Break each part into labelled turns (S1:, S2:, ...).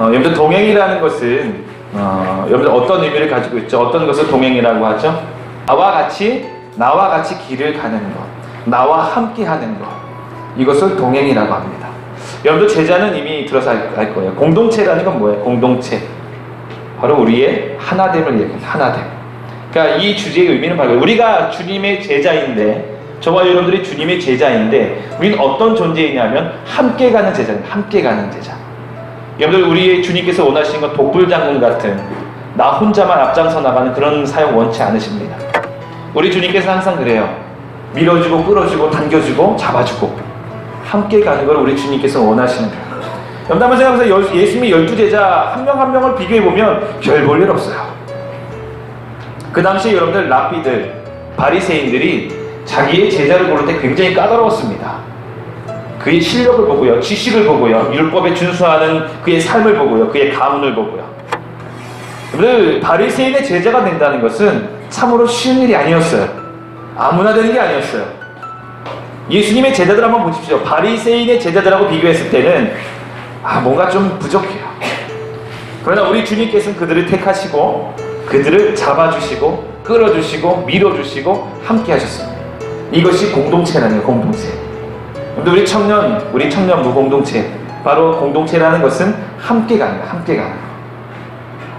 S1: 여러분들 동행이라는 것은 여러분들 어떤 의미를 가지고 있죠? 어떤 것을 동행이라고 하죠? 나와 같이 길을 가는 것, 나와 함께 하는 것, 이것을 동행이라고 합니다. 여러분들 제자는 이미 들어서 알 거예요. 공동체라는 건 뭐예요? 공동체, 바로 우리의 하나됨을 얘기합니다. 하나됨. 그러니까 이 주제의 의미는 바로 우리가 주님의 제자인데, 저와 여러분들이 주님의 제자인데, 우리는 어떤 존재이냐면 함께 가는 제자입니다. 함께 가는 제자. 여러분들, 우리의 주님께서 원하시는 건 독불장군 같은 나 혼자만 앞장서 나가는 그런 사역 원치 않으십니다. 우리 주님께서 항상 그래요. 밀어주고 끌어주고 당겨주고 잡아주고 함께 가는 걸 우리 주님께서 원하시는 거예요. 여러분 한번 생각해보세요. 예수님의 12제자 한 명 한 명을 비교해보면 별 볼 일 없어요. 그 당시에 여러분들 랍비들, 바리새인들이 자기의 제자를 고를 때 굉장히 까다로웠습니다. 그의 실력을 보고요, 지식을 보고요, 율법에 준수하는 그의 삶을 보고요, 그의 가문을 보고요. 여러분들, 바리새인의 제자가 된다는 것은 참으로 쉬운 일이 아니었어요. 아무나 되는 게 아니었어요. 예수님의 제자들 한번 보십시오. 바리새인의 제자들하고 비교했을 때는 뭔가 좀 부족해요. 그러나 우리 주님께서는 그들을 택하시고 그들을 잡아주시고 끌어주시고 밀어주시고 함께 하셨습니다. 이것이 공동체라는 거예요. 공동체. 우리 청년부 공동체, 바로 공동체라는 것은 함께 가는 거예요. 함께 가는 거예요.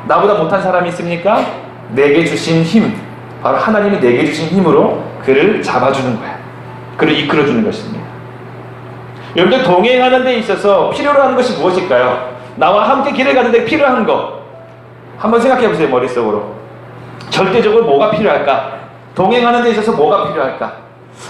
S1: 나보다 못한 사람이 있습니까? 내게 주신 힘, 바로 하나님이 내게 주신 힘으로 그를 잡아주는 거야. 그를 이끌어주는 것입니다. 여러분들, 동행하는 데 있어서 필요로 하는 것이 무엇일까요? 나와 함께 길을 가는 데 필요한 것 한번 생각해 보세요. 머릿속으로 절대적으로 뭐가 필요할까? 동행하는 데 있어서 뭐가 필요할까?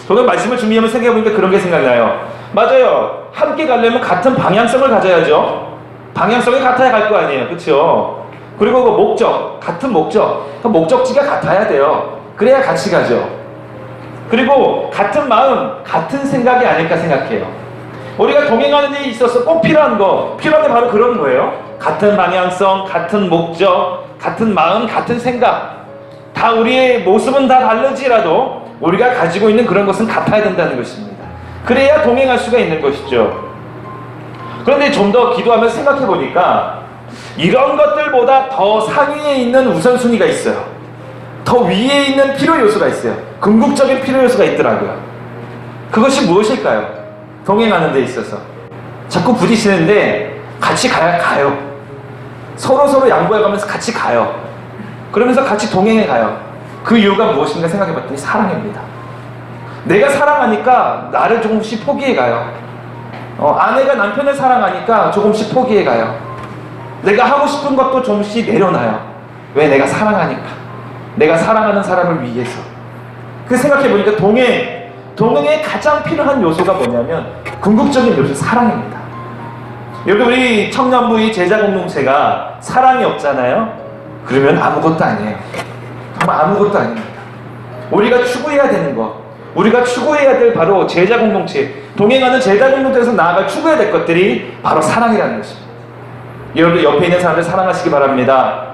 S1: 저는 말씀을 준비하면서 생각해보니까 그런 게 생각나요. 맞아요. 함께 가려면 같은 방향성을 가져야죠. 방향성이 같아야 갈 거 아니에요. 그렇죠? 그리고 그 목적, 같은 목적, 그 목적지가 같아야 돼요. 그래야 같이 가죠. 그리고 같은 마음, 같은 생각이 아닐까 생각해요. 우리가 동행하는 데 있어서 꼭 필요한 게 바로 그런 거예요. 같은 방향성, 같은 목적, 같은 마음, 같은 생각. 다 우리의 모습은 다 다르지라도 우리가 가지고 있는 그런 것은 같아야 된다는 것입니다. 그래야 동행할 수가 있는 것이죠. 그런데 좀 더 기도하면서 생각해 보니까 이런 것들보다 더 상위에 있는 우선순위가 있어요. 더 위에 있는 필요 요소가 있어요. 궁극적인 필요 요소가 있더라고요. 그것이 무엇일까요? 동행하는 데 있어서 자꾸 부딪히는데 같이 가요. 서로 양보해가면서 같이 가요. 그러면서 같이 동행해 가요. 그 이유가 무엇인가 생각해 봤더니 사랑입니다. 내가 사랑하니까 나를 조금씩 포기해 가요. 아내가 남편을 사랑하니까 조금씩 포기해 가요. 내가 하고 싶은 것도 조금씩 내려놔요. 왜? 내가 사랑하니까. 내가 사랑하는 사람을 위해서. 그 생각해 보니까 동행에 가장 필요한 요소가 뭐냐면 궁극적인 요소, 사랑입니다. 여러분, 우리 청년부의 제자 공동체가 사랑이 없잖아요. 그러면 아무것도 아니에요. 정말 아무것도 아닙니다. 우리가 추구해야 되는 것, 우리가 추구해야 될 바로 제자 공동체, 동행하는 제자 공동체에서 나아갈 추구해야 될 것들이 바로 사랑이라는 것입니다. 여러분, 옆에 있는 사람들 사랑하시기 바랍니다.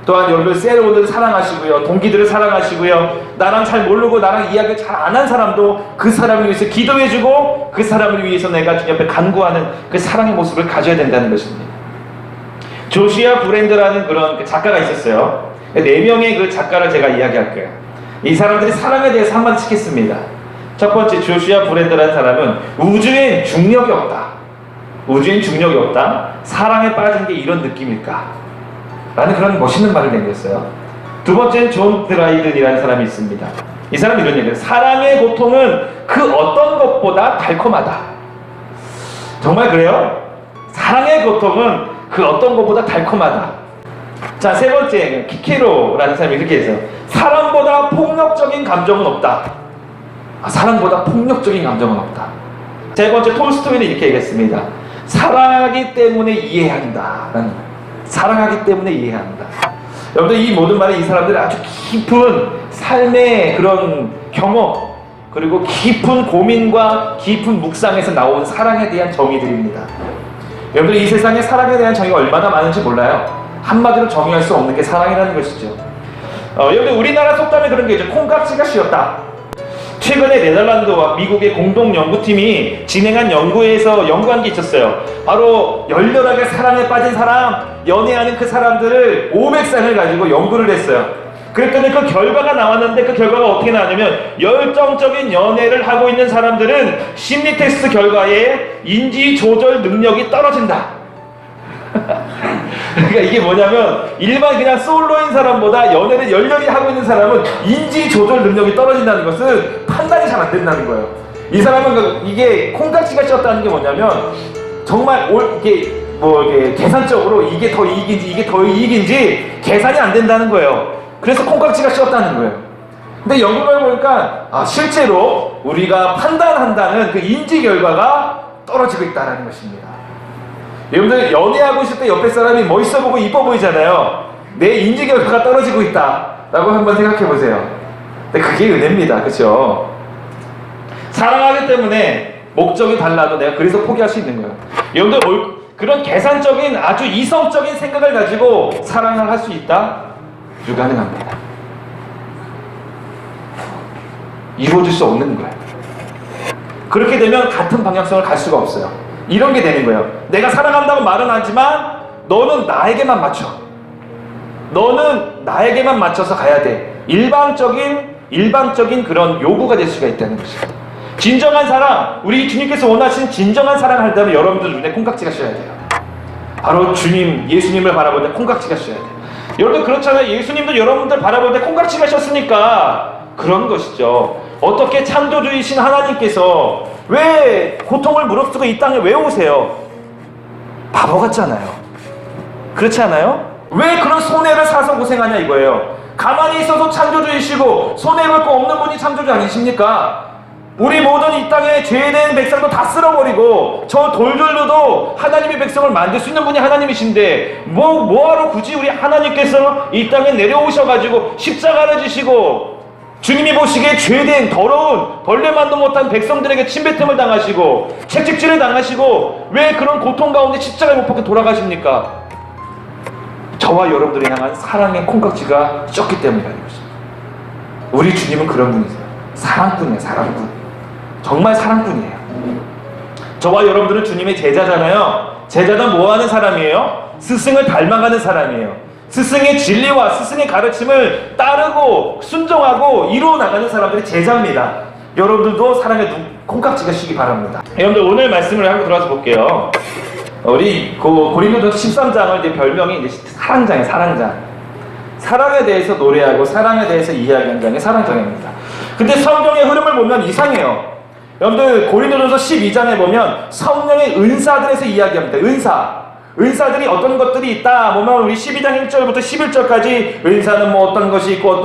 S1: 또한 여러분, 셀오들 사랑하시고요, 동기들을 사랑하시고요, 나랑 잘 모르고 나랑 이야기를 잘 안 한 사람도 그 사람을 위해서 기도해주고 그 사람을 위해서 내가 주님 옆에 간구하는 그 사랑의 모습을 가져야 된다는 것입니다. 조시아 브랜드라는 그런 작가가 있었어요. 4명의 그 작가를 제가 이야기할 거예요. 이 사람들이 사랑에 대해서 한마디씩 했습니다. 첫 번째, 조시아 브랜드라는 사람은 우주엔 중력이 없다. 우주엔 중력이 없다. 사랑에 빠진 게 이런 느낌일까? 라는 그런 멋있는 말을 남겼어요. 두 번째는 존 드라이든이라는 사람이 있습니다. 이 사람이 이런 얘기예요. 사랑의 고통은 그 어떤 것보다 달콤하다. 정말 그래요? 사랑의 고통은 그 어떤 것보다 달콤하다. 자, 세 번째, 키케로라는 사람이 이렇게 해서 사랑보다 폭력적인 감정은 없다. 사랑보다 폭력적인 감정은 없다. 세 번째, 톨스토이는 이렇게 얘기했습니다. 사랑하기 때문에 이해한다. 사랑하기 때문에 이해한다. 여러분들, 이 모든 말은 이 사람들의 아주 깊은 삶의 그런 경험, 그리고 깊은 고민과 깊은 묵상에서 나온 사랑에 대한 정의들입니다. 여러분들, 이 세상에 사랑에 대한 정의가 얼마나 많은지 몰라요. 한마디로 정의할 수 없는 게 사랑이라는 것이죠. 여러분들, 우리나라 속담에 그런 게 있죠. 콩깍지가 씌었다. 최근에 네덜란드와 미국의 공동 연구팀이 진행한 연구에서 연구한 게 있었어요. 바로 열렬하게 사랑에 빠진 사람, 연애하는 그 사람들을 500쌍을 가지고 연구를 했어요. 그랬더니 그 결과가 나왔는데 그 결과가 어떻게 나왔냐면 열정적인 연애를 하고 있는 사람들은 심리 테스트 결과에 인지 조절 능력이 떨어진다. 그러니까 이게 뭐냐면 일반 그냥 솔로인 사람보다 연애를 열렬히 하고 있는 사람은 인지 조절 능력이 떨어진다는 것은 판단이 잘 안 된다는 거예요. 이 사람은 이게 콩깍지가 씌었다는 게 뭐냐면 정말 이게 계산적으로 이게 더 이익인지 이게 더 이익인지 계산이 안 된다는 거예요. 그래서 콩깍지가 씌었다는 거예요. 근데 연구를 보니까 실제로 우리가 판단한다는 그 인지 결과가 떨어지고 있다는 것입니다. 여러분들 연애하고 있을 때 옆에 사람이 멋있어 보고 이뻐 보이잖아요. 내 인지 결과가 떨어지고 있다라고 한번 생각해 보세요. 근데 그게 은혜입니다. 그렇죠? 사랑하기 때문에 목적이 달라도 내가 그래서 포기할 수 있는 거예요. 여러분들 그런 계산적인 아주 이성적인 생각을 가지고 사랑을 할 수 있다? 불가능합니다. 이루어질 수 없는 거예요. 그렇게 되면 같은 방향성을 갈 수가 없어요. 이런 게 되는 거예요. 내가 사랑한다고 말은 하지만 너는 나에게만 맞춰. 너는 나에게만 맞춰서 가야 돼. 일방적인 그런 요구가 될 수가 있다는 것이죠. 진정한 사랑, 우리 주님께서 원하시는 진정한 사랑을 한다면 여러분들 눈에 콩깍지가 씌어야 돼요. 바로 주님, 예수님을 바라볼 때 콩깍지가 씌어야 돼요. 여러분들 그렇잖아요. 예수님도 여러분들 바라볼 때 콩깍지가 씌었으니까 그런 것이죠. 어떻게 창조주이신 하나님께서 왜 고통을 무릅쓰고 이 땅에 왜 오세요? 바보 같잖아요. 그렇지 않아요? 왜 그런 손해를 사서 고생하냐 이거예요. 가만히 있어도 창조주이시고 손해볼 거 없는 분이 창조주 아니십니까? 우리 모든 이 땅에 죄된 백성도 다 쓸어버리고 저 돌들로도 하나님의 백성을 만들 수 있는 분이 하나님이신데 뭐하러 굳이 우리 하나님께서 이 땅에 내려오셔가지고 십자가를 지시고 주님이 보시기에 죄된 더러운 벌레만도 못한 백성들에게 침뱉음을 당하시고 채찍질을 당하시고 왜 그런 고통 가운데 십자가에 못 박혀 돌아가십니까? 저와 여러분들을 향한 사랑의 콩깍지가 쪘기 때문이라는 것입니다. 우리 주님은 그런 분이세요. 사랑꾼이에요. 사랑꾼. 정말 사랑꾼이에요. 저와 여러분들은 주님의 제자잖아요. 제자는 뭐하는 사람이에요? 스승을 닮아가는 사람이에요. 스승의 진리와 스승의 가르침을 따르고 순종하고 이루어 나가는 사람들이 제자입니다. 여러분들도 사랑의 콩깍지가 시기 바랍니다. 여러분들 오늘 말씀을 한번 들어와서 볼게요. 우리 고린도전서 13장을 이제 별명이 이제 사랑장이에요. 사랑장. 사랑에 대해서 노래하고 사랑에 대해서 이야기하는 장이 사랑장입니다. 근데 성경의 흐름을 보면 이상해요. 여러분들 고린도전서 12장에 보면 성령의 은사들에서 이야기합니다. 은사들이 어떤 것들이 있다 보면 우리 12장 1절부터 11절까지 은사는 뭐 어떤 것이 있고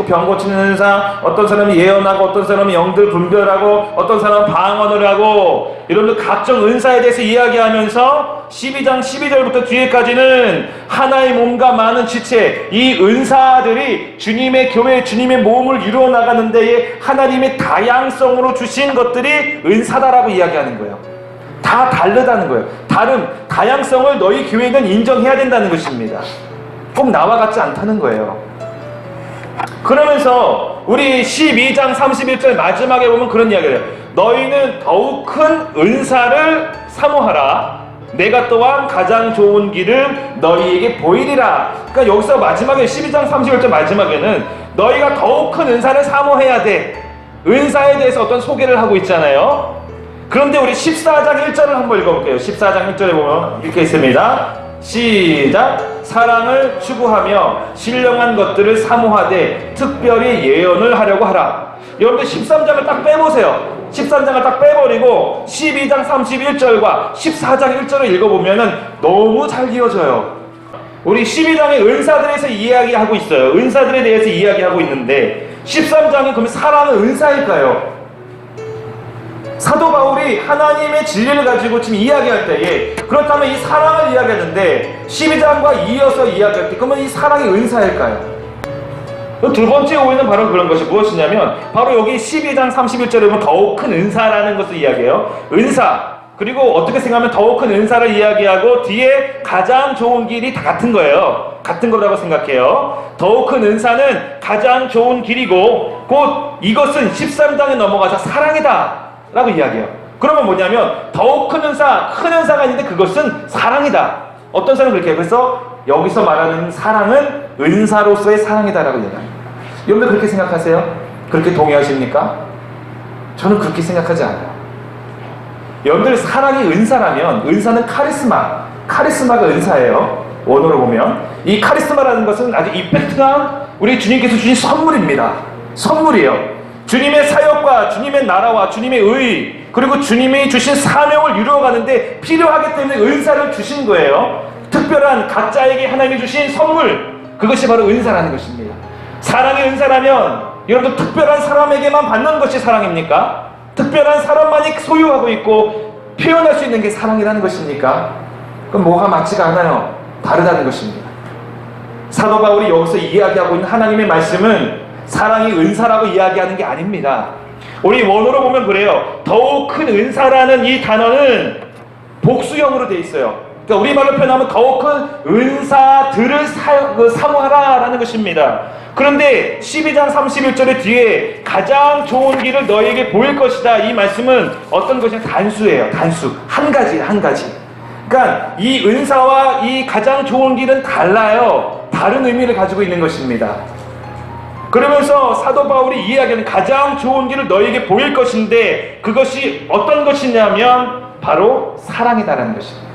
S1: 병 고치는 은사, 어떤 사람이 예언하고 어떤 사람이 영들 분별하고 어떤 사람은 방언을 하고 이런 각종 은사에 대해서 이야기하면서 12장 12절부터 뒤에까지는 하나의 몸과 많은 지체, 이 은사들이 주님의 교회, 주님의 몸을 이루어 나가는 데에 하나님의 다양성으로 주신 것들이 은사다라고 이야기하는 거예요. 다 다르다는 거예요. 다양성을 너희 교회는 인정해야 된다는 것입니다. 꼭 나와 같지 않다는 거예요. 그러면서 우리 12장 31절 마지막에 보면 그런 이야기를 해요. 너희는 더욱 큰 은사를 사모하라. 내가 또한 가장 좋은 길을 너희에게 보이리라. 그러니까 여기서 마지막에 12장 31절 마지막에는 너희가 더욱 큰 은사를 사모해야 돼. 은사에 대해서 어떤 소개를 하고 있잖아요. 그런데 우리 14장 1절을 한번 읽어볼게요. 14장 1절에 보면 이렇게 있습니다. 시작! 사랑을 추구하며 신령한 것들을 사모하되 특별히 예언을 하려고 하라. 여러분들 13장을 딱 빼보세요. 13장을 딱 빼버리고 12장 31절과 14장 1절을 읽어보면 너무 잘 이어져요. 우리 12장의 은사들에서 이야기하고 있어요. 은사들에 대해서 이야기하고 있는데 13장이 그러면 사랑은 은사일까요? 사도 바울이 하나님의 진리를 가지고 지금 이야기할 때에 그렇다면 이 사랑을 이야기하는데 12장과 이어서 이야기할 때 그러면 이 사랑이 은사일까요? 두 번째 오해는 바로 그런 것이 무엇이냐면 바로 여기 12장 31절에 보면 더욱 큰 은사라는 것을 이야기해요. 은사, 그리고 어떻게 생각하면 더욱 큰 은사를 이야기하고 뒤에 가장 좋은 길이 다 같은 거예요. 같은 거라고 생각해요. 더욱 큰 은사는 가장 좋은 길이고 곧 이것은 13장에 넘어가서 사랑이다 라고 이야기해요. 그러면 뭐냐면 더욱 큰 은사가 있는데 그것은 사랑이다. 어떤 사람은 그렇게 해요. 그래서 여기서 말하는 사랑은 은사로서의 사랑이다 라고 이야기합니다. 여러분들 그렇게 생각하세요? 그렇게 동의하십니까? 저는 그렇게 생각하지 않아요. 여러분들 사랑이 은사라면 은사는 카리스마가 은사예요. 원어로 보면 이 카리스마라는 것은 아주 이펙트한 우리 주님께서 주신 선물입니다. 선물이에요. 주님의 사역과 주님의 나라와 주님의 의 그리고 주님이 주신 사명을 이루어가는데 필요하기 때문에 은사를 주신 거예요. 특별한 각자에게 하나님이 주신 선물, 그것이 바로 은사라는 것입니다. 사랑이 은사라면 여러분들 특별한 사람에게만 받는 것이 사랑입니까? 특별한 사람만이 소유하고 있고 표현할 수 있는 게 사랑이라는 것입니까? 그럼 뭐가 맞지가 않아요. 다르다는 것입니다. 사도 바울이 여기서 이야기하고 있는 하나님의 말씀은 사랑이 은사라고 이야기하는 게 아닙니다. 우리 원어로 보면 그래요. 더욱 큰 은사라는 이 단어는 복수형으로 되어 있어요. 그러니까 우리말로 표현하면 더욱 큰 은사들을 사모하라라는 것입니다. 그런데 12장 31절의 뒤에 가장 좋은 길을 너희에게 보일 것이다. 이 말씀은 어떤 것이냐? 단수예요. 단수. 한 가지. 그러니까 이 은사와 이 가장 좋은 길은 달라요. 다른 의미를 가지고 있는 것입니다. 그러면서 사도 바울이 이야기하는 가장 좋은 길을 너희에게 보일 것인데 그것이 어떤 것이냐면 바로 사랑이다라는 것입니다.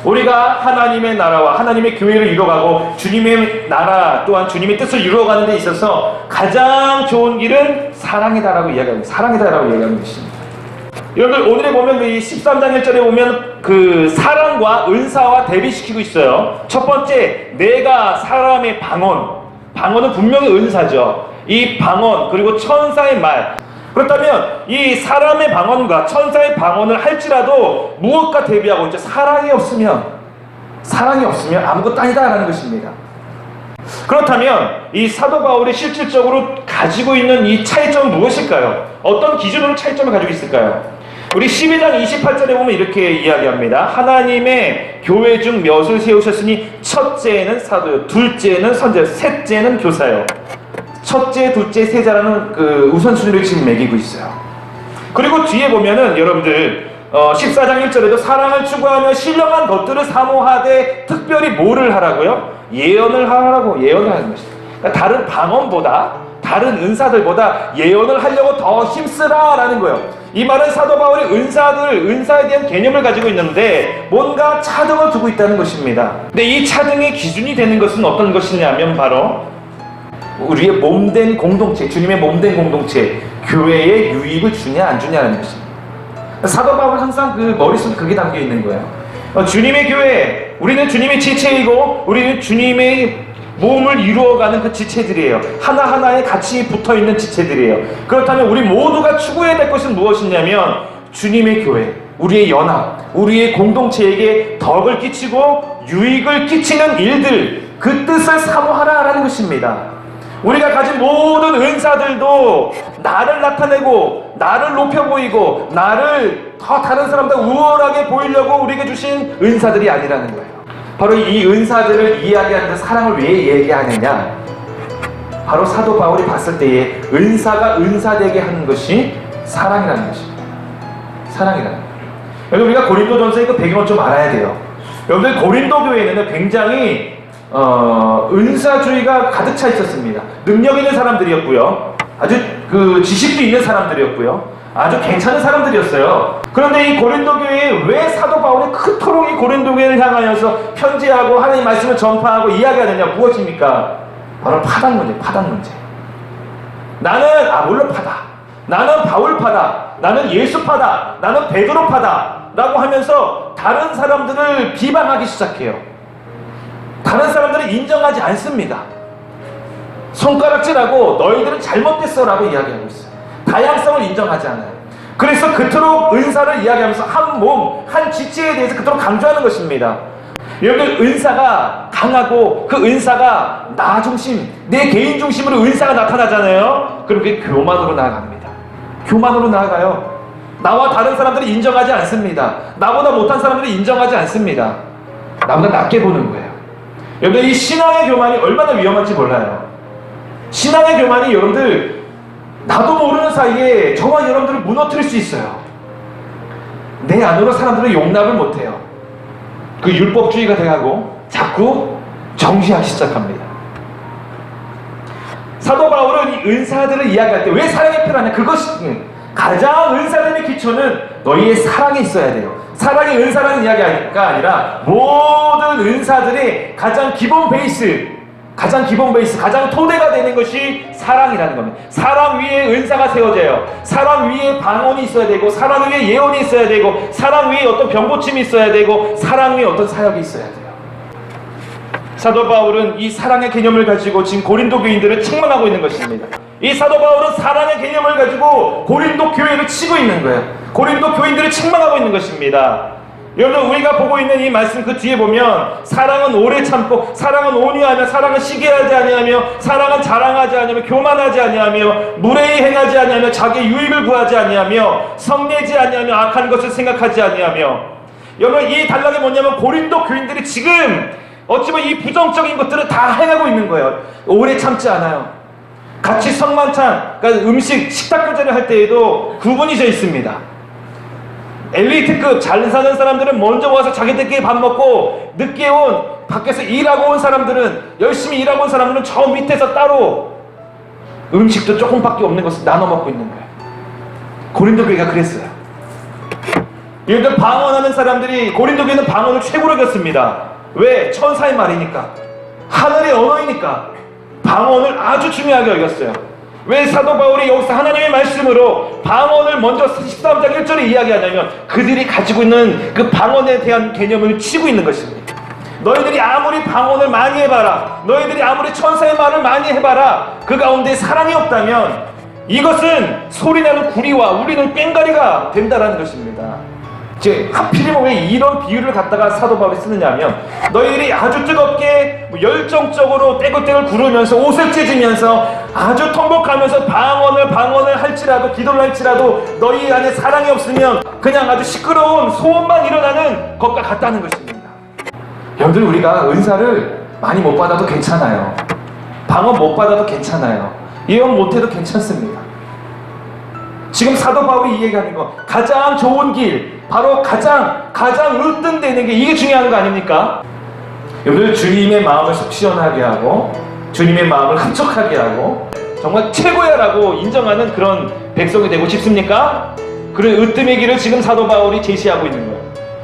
S1: 우리가 하나님의 나라와 하나님의 교회를 이루어가고 주님의 나라 또한 주님의 뜻을 이루어가는 데 있어서 가장 좋은 길은 사랑이다라고 이야기합니다. 사랑이다라고 이야기하는 것입니다. 여러분들 오늘에 보면 이 13장 1절에 보면 그 사랑과 은사와 대비시키고 있어요. 첫 번째, 내가 사람의 방언은 분명히 은사죠. 이 방언 그리고 천사의 말. 그렇다면 이 사람의 방언과 천사의 방언을 할지라도 무엇과 대비하고 있죠? 사랑이 없으면 아무것도 아니다라는 것입니다. 그렇다면 이 사도 바울이 실질적으로 가지고 있는 이 차이점은 무엇일까요? 어떤 기준으로 차이점을 가지고 있을까요? 우리 12장 28절에 보면 이렇게 이야기합니다. 하나님의 교회 중 몇을 세우셨으니 첫째는 사도요, 둘째는 선지자요, 셋째는 교사요. 첫째, 둘째, 세자라는 그 우선순위를 지금 매기고 있어요. 그리고 뒤에 보면은 여러분들 14장 1절에도 사랑을 추구하며 신령한 것들을 사모하되 특별히 뭐를 하라고요? 예언을 하라고 하는 것입니다. 그러니까 다른 방언보다 다른 은사들보다 예언을 하려고 더 힘쓰라라는 거예요. 이 말은 사도 바울이 은사에 대한 개념을 가지고 있는데 뭔가 차등을 두고 있다는 것입니다. 근데 이 차등의 기준이 되는 것은 어떤 것이냐면 바로 우리의 몸된 공동체, 주님의 몸된 공동체, 교회에 유익을 주냐 안 주냐는 것입니다. 사도 바울은 항상 그 머릿속에 그게 담겨 있는 거예요. 주님의 교회, 우리는 주님의 지체이고 우리는 주님의 몸을 이루어가는 그 지체들이에요. 하나하나에 같이 붙어있는 지체들이에요. 그렇다면 우리 모두가 추구해야 될 것은 무엇이냐면 주님의 교회, 우리의 연합, 우리의 공동체에게 덕을 끼치고 유익을 끼치는 일들, 그 뜻을 사모하라라는 것입니다. 우리가 가진 모든 은사들도 나를 나타내고 나를 높여 보이고 나를 더 다른 사람보다 우월하게 보이려고 우리에게 주신 은사들이 아니라는 거예요. 바로 이 은사들을 이야기하는 사랑을 왜 얘기하느냐? 바로 사도 바울이 봤을 때에 은사가 은사되게 하는 것이 사랑이라는 것입니다. 사랑이라는 거예요. 여러분 우리가 고린도전서의 그 배경을 좀 알아야 돼요. 여러분들 고린도 교회는 굉장히 은사주의가 가득 차 있었습니다. 능력 있는 사람들이었고요. 아주 그 지식도 있는 사람들이었고요. 아주 괜찮은 사람들이었어요. 그런데 이 고린도 교회에 왜 사도 바울이 그토록 이 고린도 교회를 향하여서 편지하고 하나님 말씀을 전파하고 이야기하느냐? 무엇입니까? 바로 파당 문제. 나는 물론 나는 바울파다. 나는 예수파다. 나는 베드로파다. 라고 하면서 다른 사람들을 비방하기 시작해요. 다른 사람들은 인정하지 않습니다. 손가락질하고 너희들은 잘못됐어 라고 이야기하고 있어요. 다양성을 인정하지 않아요. 그래서 그토록 은사를 이야기하면서 한 몸, 한 지체에 대해서 그토록 강조하는 것입니다. 여러분들 은사가 강하고 그 은사가 나 중심, 내 개인 중심으로 은사가 나타나잖아요. 그럼 그게 교만으로 나아갑니다. 교만으로 나아가요. 나와 다른 사람들이 인정하지 않습니다. 나보다 못한 사람들이 인정하지 않습니다. 나보다 낮게 보는 거예요. 여러분들, 이 신앙의 교만이 얼마나 위험한지 몰라요. 신앙의 교만이 여러분들 나도 모르는 사이에 저와 여러분들을 무너뜨릴 수 있어요. 내 안으로 사람들을 용납을 못해요. 그 율법주의가 돼가고 자꾸 정죄하기 시작합니다. 사도 바울은 이 은사들을 이야기할 때 왜 사랑이 필요하냐? 그것이 가장 은사들의 기초는 너희의 사랑이 있어야 돼요. 사랑이 은사라는 이야기가 아니라 모든 은사들의 가장 기본 베이스, 가장 토대가 되는 것이 사랑이라는 겁니다. 사랑 위에 은사가 세워져요. 사랑 위에 방언이 있어야 되고, 사랑 위에 예언이 있어야 되고, 사랑 위에 어떤 병고침이 있어야 되고, 사랑 위에 어떤 사역이 있어야 돼요. 사도 바울은 이 사랑의 개념을 가지고 지금 고린도 교인들을 책망하고 있는 것입니다. 이 사도 바울은 사랑의 개념을 가지고 고린도 교회를 치고 있는 거예요. 고린도 교인들을 책망하고 있는 것입니다. 여러분, 우리가 보고 있는 이 말씀 그 뒤에 보면 사랑은 오래 참고, 사랑은 온유하며, 사랑은 시기하지 아니하며, 사랑은 자랑하지 아니하며, 교만하지 아니하며, 무례히 행하지 아니하며, 자기 유익을 구하지 아니하며, 성내지 아니하며, 악한 것을 생각하지 아니하며. 여러분, 이 단락이 뭐냐면 고린도 교인들이 지금 어찌 보면 이 부정적인 것들을 다 행하고 있는 거예요. 오래 참지 않아요. 같이 성만찬, 그러니까 식탁 교제를 할 때에도 구분이 져 있습니다. 엘리트급 잘 사는 사람들은 먼저 와서 자기들끼리 밥 먹고, 늦게 온 밖에서 일하고 온 사람들은, 열심히 일하고 온 사람들은 저 밑에서 따로 음식도 조금밖에 없는 것을 나눠 먹고 있는 거예요. 고린도 교회가 그랬어요. 이들 방언하는 사람들이, 고린도 교회는 방언을 최고로 겼습니다. 왜? 천사의 말이니까, 하늘의 언어이니까 방언을 아주 중요하게 여겼어요. 왜 사도 바울이 여기서 하나님의 말씀으로 방언을 먼저 13장 1절에 이야기하냐면 그들이 가지고 있는 그 방언에 대한 개념을 치고 있는 것입니다. 너희들이 아무리 방언을 많이 해봐라, 너희들이 아무리 천사의 말을 많이 해봐라, 그 가운데 사랑이 없다면 이것은 소리나는 구리와 울리는 꽹과리가 된다라는 것입니다. 즉, 하필이면 왜 이런 비유를 갖다가 사도 바울이 쓰느냐 하면, 너희들이 아주 뜨겁게 열정적으로 떼굴떼굴 구르면서 옷을 찢으면서 아주 통곡하면서 방언을 할지라도, 기도를 할지라도 너희 안에 사랑이 없으면 그냥 아주 시끄러운 소음만 일어나는 것과 같다는 것입니다. 여러분들, 우리가 은사를 많이 못 받아도 괜찮아요. 방언 못 받아도 괜찮아요. 예언 못해도 괜찮습니다. 지금 사도 바울이 이 얘기하는 거, 가장 좋은 길, 바로 가장 으뜸되는 게 이게 중요한 거 아닙니까? 여러분들, 주님의 마음을 속 시원하게 하고, 주님의 마음을 흡족하게 하고, 정말 최고야 라고 인정하는 그런 백성이 되고 싶습니까? 그런 으뜸의 길을 지금 사도 바울이 제시하고 있는 거예요.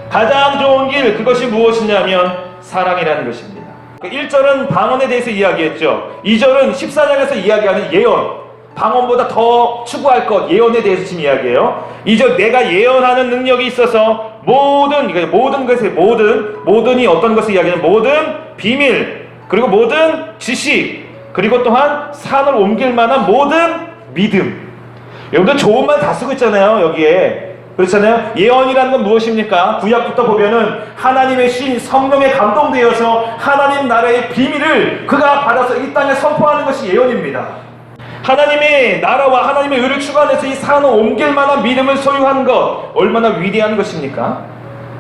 S1: 가장 좋은 길, 그것이 무엇이냐면 사랑이라는 것입니다. 1절은 방언에 대해서 이야기했죠. 2절은 14장에서 이야기하는 예언, 방언보다 더 추구할 것, 예언에 대해서 지금 이야기해요. 이제 내가 예언하는 능력이 있어서 모든 것의 모든이 어떤 것을 이야기하는, 모든 비밀, 그리고 모든 지식, 그리고 또한 산을 옮길 만한 모든 믿음. 여러분들 좋은 말 다 쓰고 있잖아요, 여기에. 그렇잖아요. 예언이라는 건 무엇입니까? 구약부터 보면은 하나님의 신 성령에 감동되어서 하나님 나라의 비밀을 그가 받아서 이 땅에 선포하는 것이 예언입니다. 하나님의 나라와 하나님의 의를 추구하면서 이 산을 옮길 만한 믿음을 소유한 것, 얼마나 위대한 것입니까?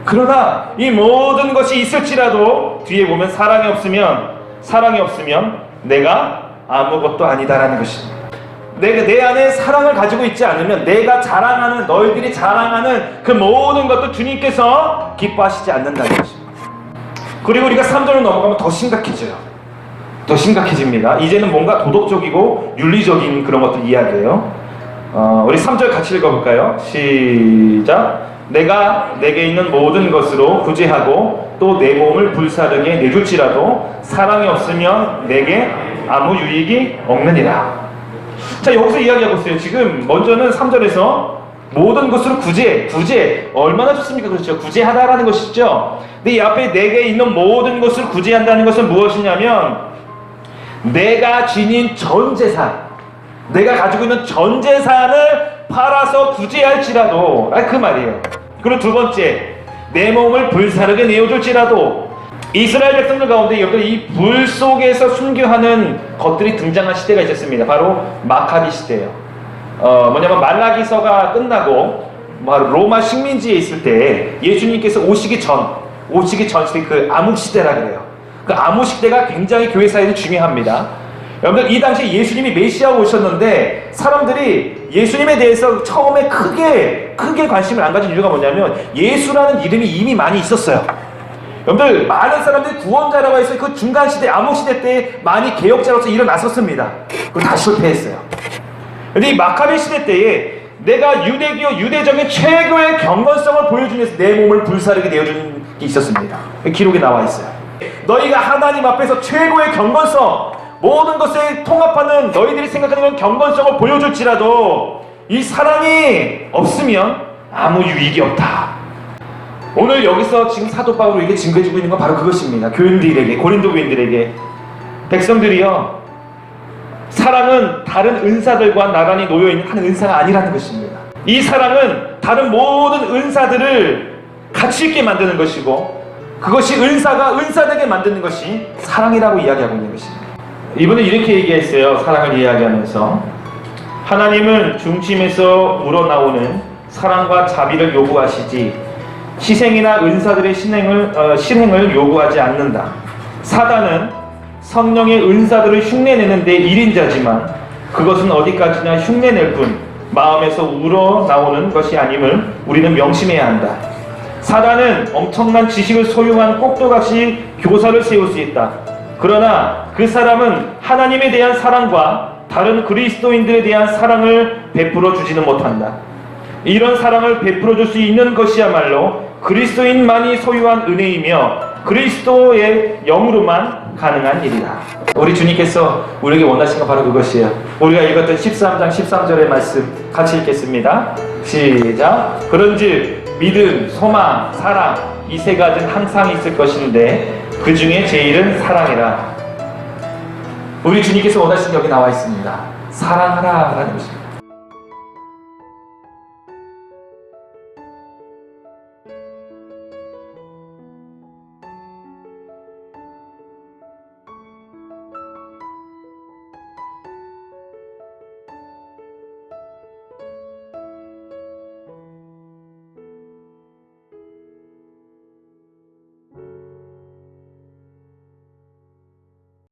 S1: 그러나 이 모든 것이 있을지라도 뒤에 보면 사랑이 없으면 내가 아무것도 아니다라는 것입니다. 내 안에 사랑을 가지고 있지 않으면 내가 자랑하는, 너희들이 자랑하는 그 모든 것도 주님께서 기뻐하시지 않는다는 것입니다. 그리고 우리가 3절로 넘어가면 더 심각해집니다. 이제는 뭔가 도덕적이고 윤리적인 그런 것들 이야기해요. 우리 3절 같이 읽어볼까요? 시작. 내가 내게 있는 모든 것으로 구제하고 또 내 몸을 불사르게 내줄지라도 사랑이 없으면 내게 아무 유익이 없느니라. 자, 여기서 이야기하고 있어요. 지금 먼저는 3절에서 모든 것으로 구제 얼마나 좋습니까? 그렇죠. 구제하다라는 것이죠. 근데 이 앞에 내게 있는 모든 것을 구제한다는 것은 무엇이냐면 내가 지닌 전 재산, 내가 가지고 있는 전 재산을 팔아서 구제할지라도, 그 말이에요. 그리고 두 번째, 내 몸을 불사르게 내어줄지라도. 이스라엘 백성들 가운데 이 불 속에서 순교하는 것들이 등장한 시대가 있었습니다. 바로 마카비 시대예요. 뭐냐면 말라기서가 끝나고 로마 식민지에 있을 때 예수님께서 오시기 전 시대, 그 암흑 시대라 그래요. 그 암흑 시대가 굉장히 교회 사이에는 중요합니다. 여러분들, 이 당시에 예수님이 메시아로 오셨는데 사람들이 예수님에 대해서 처음에 크게 관심을 안 가진 이유가 뭐냐면 예수라는 이름이 이미 많이 있었어요. 여러분들, 많은 사람들이 구원자라고 해서 그 중간 시대, 암흑 시대 때 많이 개혁자로서 일어났었습니다. 그거 다 실패했어요. 근데 이 마카베 시대 때에 내가 유대적인 최고의 경건성을 보여주기 위해서 내 몸을 불사르게 내어준 게 있었습니다. 기록에 나와 있어요. 너희가 하나님 앞에서 최고의 경건성, 모든 것에 통합하는 너희들이 생각하는 경건성을 보여줄지라도 이 사랑이 없으면 아무 유익이 없다. 오늘 여기서 지금 사도 바울에게 증거해주고 있는 건 바로 그것입니다. 교인들에게, 고린도 교인들에게, 백성들이요, 사랑은 다른 은사들과 나란히 놓여있는 한 은사가 아니라는 것입니다. 이 사랑은 다른 모든 은사들을 가치 있게 만드는 것이고, 그것이 은사되게 만드는 것이 사랑이라고 이야기하고 있는 것입니다. 이분은 이렇게 얘기했어요. 사랑을 이야기하면서, 하나님은 중심에서 우러나오는 사랑과 자비를 요구하시지 희생이나 은사들의 실행을 요구하지 않는다. 사단은 성령의 은사들을 흉내내는 데 1인자지만 그것은 어디까지나 흉내낼 뿐 마음에서 우러나오는 것이 아님을 우리는 명심해야 한다. 사단은 엄청난 지식을 소유한 꼭두각시 교사를 세울 수 있다. 그러나 그 사람은 하나님에 대한 사랑과 다른 그리스도인들에 대한 사랑을 베풀어 주지는 못한다. 이런 사랑을 베풀어 줄 수 있는 것이야말로 그리스도인만이 소유한 은혜이며 그리스도의 영으로만 가능한 일이다. 우리 주님께서 우리에게 원하신 건 바로 그것이에요. 우리가 읽었던 13장 13절의 말씀 같이 읽겠습니다. 시작. 그런즉 믿음, 소망, 사랑 이 세 가지는 항상 있을 것인데 그 중에 제일은 사랑이라. 우리 주님께서 원하신 게 여기 나와 있습니다. 사랑하라라는 것입니다.